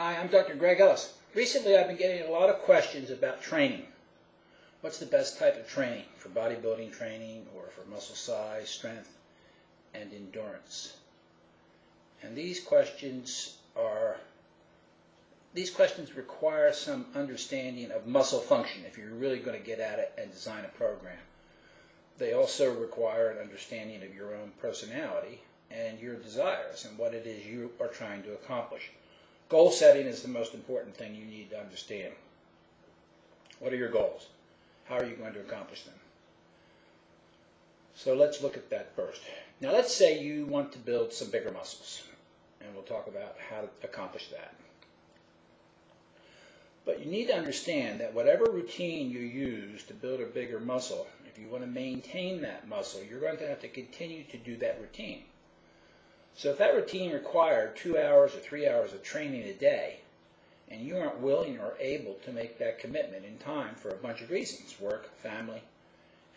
Hi, I'm Dr. Greg Ellis. Recently I've been getting a lot of questions about training. What's the best type of training for bodybuilding training or for muscle size, strength, and endurance? And these questions require some understanding of muscle function if you're really going to get at it and design a program. They also require an understanding of your own personality and your desires and what it is you are trying to accomplish. Goal setting is the most important thing you need to understand. What are your goals? How are you going to accomplish them? So let's look at that first. Now let's say you want to build some bigger muscles, and we'll talk about how to accomplish that. But you need to understand that whatever routine you use to build a bigger muscle, if you want to maintain that muscle, you're going to have to continue to do that routine. So if that routine required 2 hours or 3 hours of training a day, and you aren't willing or able to make that commitment in time for a bunch of reasons, work, family,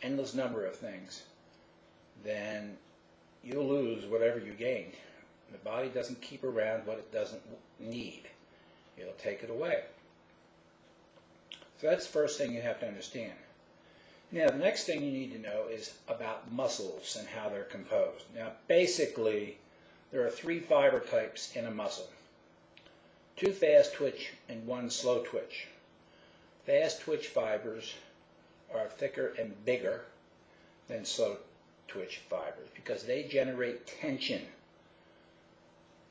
endless number of things, then you'll lose whatever you gained. The body doesn't keep around what it doesn't need. It'll take it away. So that's the first thing you have to understand. Now, the next thing you need to know is about muscles and how they're composed. Now, basically, there are 3 fiber types in a muscle. 2 fast twitch and 1 slow twitch. Fast twitch fibers are thicker and bigger than slow twitch fibers because they generate tension.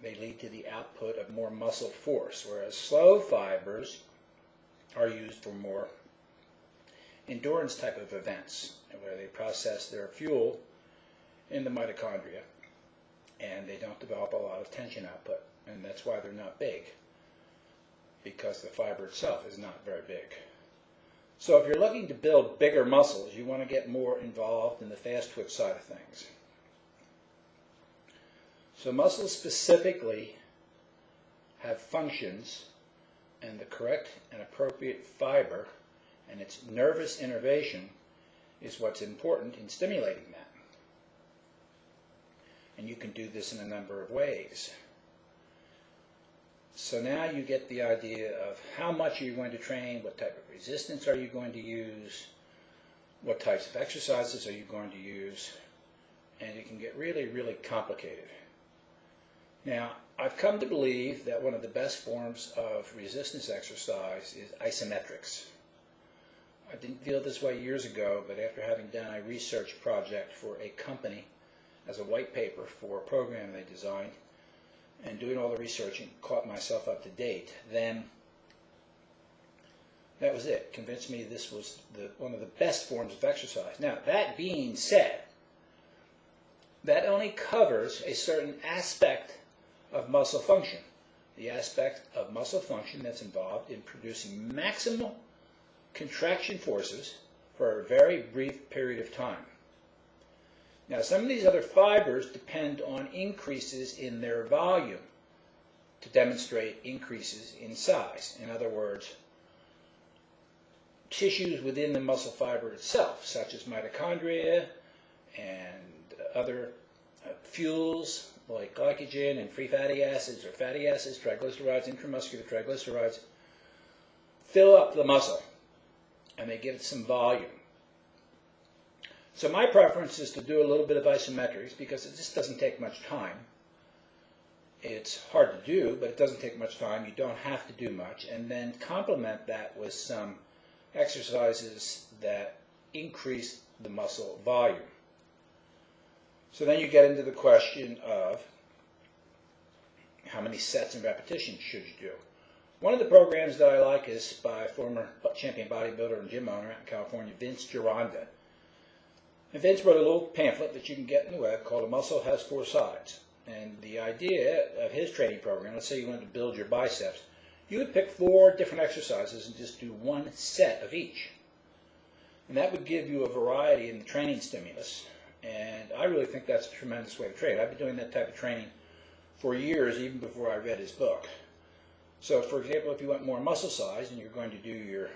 They lead to the output of more muscle force, whereas slow fibers are used for more endurance type of events, where they process their fuel in the mitochondria and they don't develop a lot of tension output, and that's why they're not big, because the fiber itself is not very big. So if you're looking to build bigger muscles, you want to get more involved in the fast twitch side of things. So muscles specifically have functions, and the correct and appropriate fiber and its nervous innervation is what's important in stimulating that. And you can do this in a number of ways. So now you get the idea of how much are you going to train, what type of resistance are you going to use, what types of exercises are you going to use, and it can get really, really complicated. Now, I've come to believe that one of the best forms of resistance exercise is isometrics. I didn't feel this way years ago, but after having done a research project for a company as a white paper for a program they designed, and doing all the research and caught myself up to date, then that was it. Convinced me this was one of the best forms of exercise. Now, that being said, that only covers a certain aspect of muscle function, the aspect of muscle function that's involved in producing maximal contraction forces for a very brief period of time. Now, some of these other fibers depend on increases in their volume to demonstrate increases in size. In other words, tissues within the muscle fiber itself, such as mitochondria and other fuels like glycogen and free fatty acids or fatty acids, triglycerides, intramuscular triglycerides, fill up the muscle and they give it some volume. So my preference is to do a little bit of isometrics because it just doesn't take much time. It's hard to do, but it doesn't take much time. You don't have to do much. And then complement that with some exercises that increase the muscle volume. So then you get into the question of how many sets and repetitions should you do. One of the programs that I like is by former champion bodybuilder and gym owner out in California, Vince Gironda. And Vince wrote a little pamphlet that you can get in the web called A Muscle Has 4 Sides. And the idea of his training program, let's say you wanted to build your biceps, you would pick 4 different exercises and just do 1 set of each. And that would give you a variety in the training stimulus. And I really think that's a tremendous way to train. I've been doing that type of training for years, even before I read his book. So, for example, if you want more muscle size and you're going to do your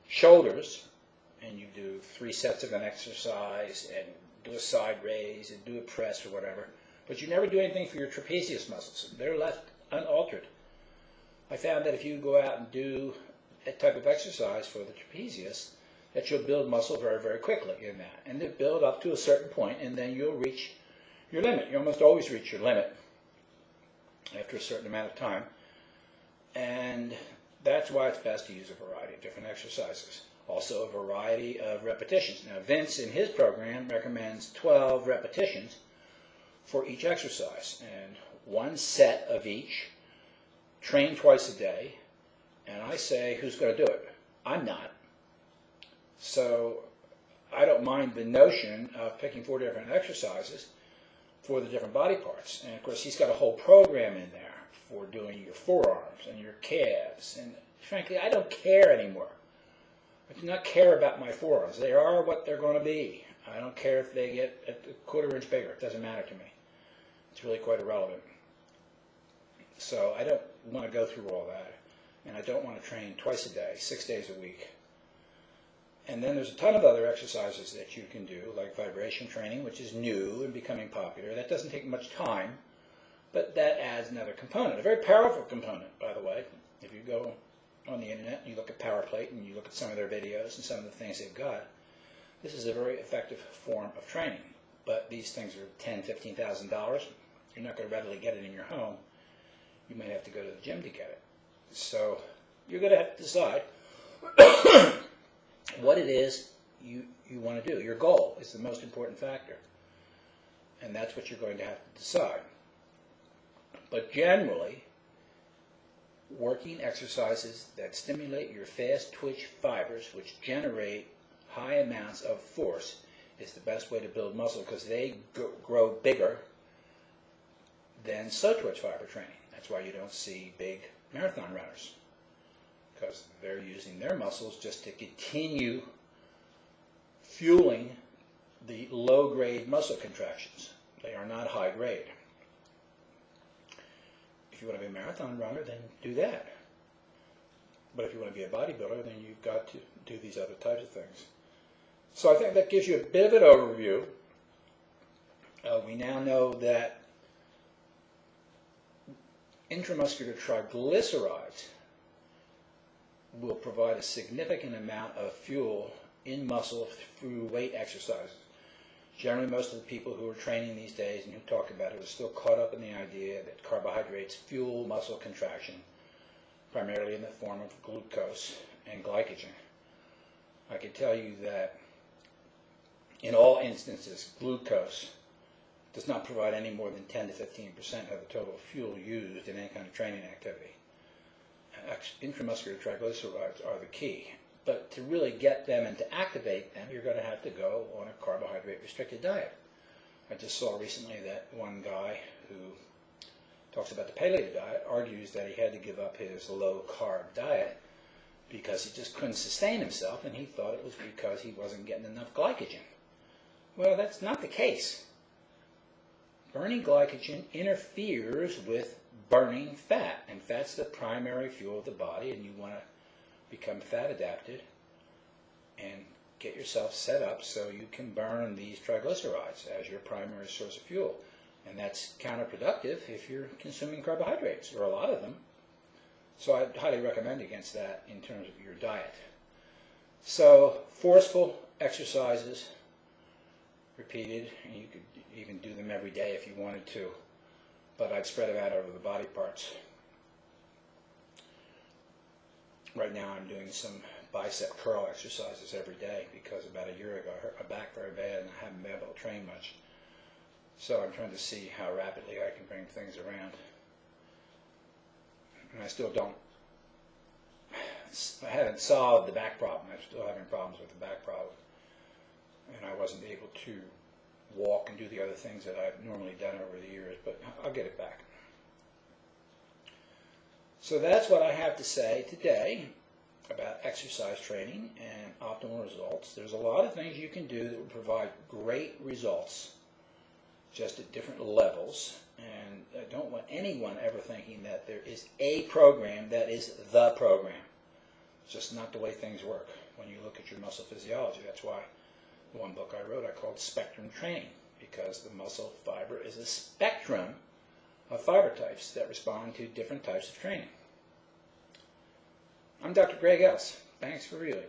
shoulders, and you do 3 sets of an exercise and do a side raise and do a press or whatever, but you never do anything for your trapezius muscles. They're left unaltered. I found that if you go out and do a type of exercise for the trapezius, that you'll build muscle very, very quickly in that. And then build up to a certain point, and then you'll reach your limit. You almost always reach your limit after a certain amount of time. And that's why it's best to use a variety of different exercises. Also a variety of repetitions. Now Vince in his program recommends 12 repetitions for each exercise. And one set of each, train twice a day. And I say, who's going to do it? I'm not. So I don't mind the notion of picking 4 different exercises for the different body parts. And of course he's got a whole program in there for doing your forearms and your calves. And frankly, I don't care anymore. I do not care about my forearms. They are what they're going to be. I don't care if they get a 1/4 inch bigger. It doesn't matter to me. It's really quite irrelevant. So I don't want to go through all that. And I don't want to train twice a day, 6 days a week. And then there's a ton of other exercises that you can do, like vibration training, which is new and becoming popular. That doesn't take much time, but that adds another component, a very powerful component, by the way. If you go on the internet and you look at PowerPlate and you look at some of their videos and some of the things they've got, this is a very effective form of training. But these things are $10,000, $15,000. You're not going to readily get it in your home. You may have to go to the gym to get it. So you're going to have to decide what it is you want to do. Your goal is the most important factor. And that's what you're going to have to decide. But generally, working exercises that stimulate your fast twitch fibers, which generate high amounts of force, is the best way to build muscle because they grow bigger than slow twitch fiber training. That's why you don't see big marathon runners, because they're using their muscles just to continue fueling the low-grade muscle contractions. They are not high-grade. If you want to be a marathon runner, then do that. But if you want to be a bodybuilder, then you've got to do these other types of things. So I think that gives you a bit of an overview. We now know that intramuscular triglycerides will provide a significant amount of fuel in muscle through weight exercises. Generally, most of the people who are training these days and who talk about it are still caught up in the idea that carbohydrates fuel muscle contraction, primarily in the form of glucose and glycogen. I can tell you that in all instances, glucose does not provide any more than 10 to 15% of the total fuel used in any kind of training activity. Intramuscular triglycerides are the key. But to really get them and to activate them, you're going to have to go on a carbohydrate-restricted diet. I just saw recently that one guy who talks about the paleo diet argues that he had to give up his low-carb diet because he just couldn't sustain himself, and he thought it was because he wasn't getting enough glycogen. Well, that's not the case. Burning glycogen interferes with burning fat, and fat's the primary fuel of the body, and you want to become fat adapted and get yourself set up so you can burn these triglycerides as your primary source of fuel. And that's counterproductive if you're consuming carbohydrates, or a lot of them. So I'd highly recommend against that in terms of your diet. So forceful exercises, repeated, and you could even do them every day if you wanted to, but I'd spread them out over the body parts. Right now I'm doing some bicep curl exercises every day because about a year ago I hurt my back very bad and I haven't been able to train much. So I'm trying to see how rapidly I can bring things around. And I still don't, I haven't solved the back problem. I'm still having problems with the back problem. And I wasn't able to walk and do the other things that I've normally done over the years, but I'll get it back. So that's what I have to say today about exercise training and optimal results. There's a lot of things you can do that will provide great results, just at different levels. And I don't want anyone ever thinking that there is a program that is the program. It's just not the way things work when you look at your muscle physiology. That's why the one book I wrote I called Spectrum Training, because the muscle fiber is a spectrum of fiber types that respond to different types of training. I'm Dr. Greg Ellis. Thanks for viewing.